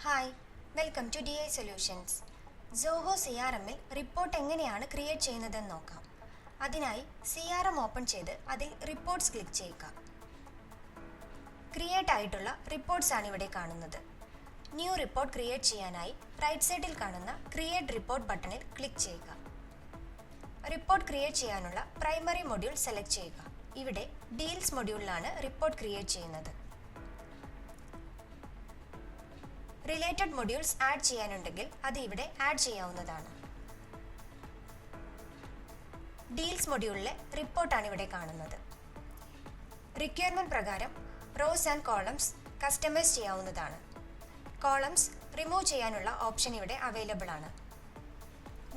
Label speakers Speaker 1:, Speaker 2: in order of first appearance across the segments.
Speaker 1: Hi, welcome to DI solutions. Zoho CRM ൽ report എങ്ങനെയാണ് create ചെയ്യുന്നതെന്ന് നോക്കാം. അതിനായി CRM ഓപ്പൺ ചെയ്ത് അതിൽ റിപ്പോർട്ട്സ് ക്ലിക്ക് ചെയ്യുക. ക്രിയേറ്റ് ആയിട്ടുള്ള റിപ്പോർട്ട്സ് ആണ് ഇവിടെ കാണുന്നത്. ന്യൂ റിപ്പോർട്ട് ക്രിയേറ്റ് ചെയ്യാനായി റൈറ്റ് സൈഡിൽ കാണുന്ന ക്രിയേറ്റ് റിപ്പോർട്ട് ബട്ടണിൽ ക്ലിക്ക് ചെയ്യുക. റിപ്പോർട്ട് ക്രിയേറ്റ് ചെയ്യാനുള്ള പ്രൈമറി മൊഡ്യൂൾ സെലക്ട് ചെയ്യുക. ഇവിടെ ഡീൽസ് മൊഡ്യൂളിലാണ് റിപ്പോർട്ട് ക്രിയേറ്റ് ചെയ്യുന്നത്. റിലേറ്റഡ് മൊഡ്യൂൾസ് ആഡ് ചെയ്യാനുണ്ടെങ്കിൽ അത് ഇവിടെ ആഡ് ചെയ്യാവുന്നതാണ്. ഡീൽസ് മൊഡ്യൂളിലെ റിപ്പോർട്ടാണ് ഇവിടെ കാണുന്നത്. റിക്വയർമെന്റ് പ്രകാരം റോസ് ആൻഡ് കോളംസ് കസ്റ്റമൈസ് ചെയ്യാവുന്നതാണ്. കോളംസ് റിമൂവ് ചെയ്യാനുള്ള ഓപ്ഷൻ ഇവിടെ അവൈലബിൾ ആണ്.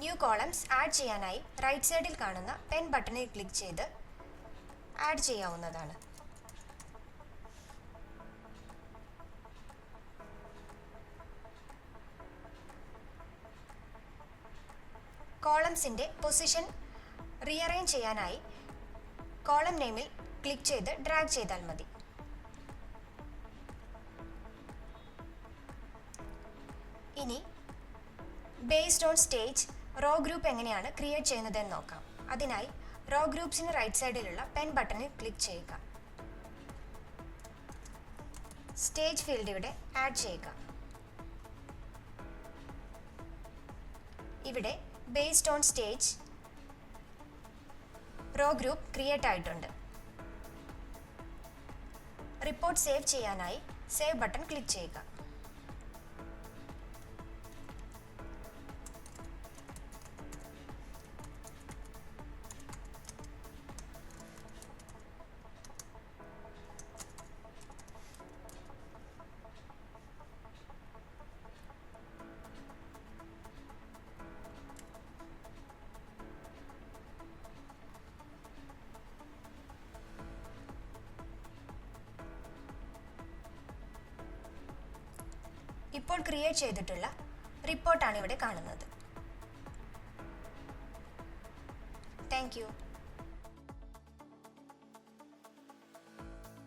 Speaker 1: ന്യൂ കോളംസ് ആഡ് ചെയ്യാനായി റൈറ്റ് സൈഡിൽ കാണുന്ന പെൻ ബട്ടണിൽ ക്ലിക്ക് ചെയ്ത് ആഡ് ചെയ്യാവുന്നതാണ്. കോളംസിൻ്റെ പൊസിഷൻ റീഅറേഞ്ച് ചെയ്യാനായി കോളം നെയിമിൽ ക്ലിക്ക് ചെയ്ത് ഡ്രാഗ് ചെയ്താൽ മതി. ഇനി based on stage row group എങ്ങനെയാണ് ക്രിയേറ്റ് ചെയ്യുന്നതെന്ന് നോക്കാം. അതിനായി റോ ഗ്രൂപ്പ്സിന് റൈറ്റ് സൈഡിലുള്ള പെൻ ബട്ടണിൽ ക്ലിക്ക് ചെയ്യുക. സ്റ്റേജ് ഫീൽഡ് ഇവിടെ ആഡ് ചെയ്യുക. ഇവിടെ based on stage row group create ആയിട്ടുണ്ട്. റിപ്പോർട്ട് സേവ് ചെയ്യാനായി സേവ് ബട്ടൺ ക്ലിക്ക് ചെയ്യുക. ഇപ്പോൾ ക്രിയേറ്റ് ചെയ്തിട്ടുള്ള റിപ്പോർട്ടാണ് ഇവിടെ കാണുന്നത്. Thank you.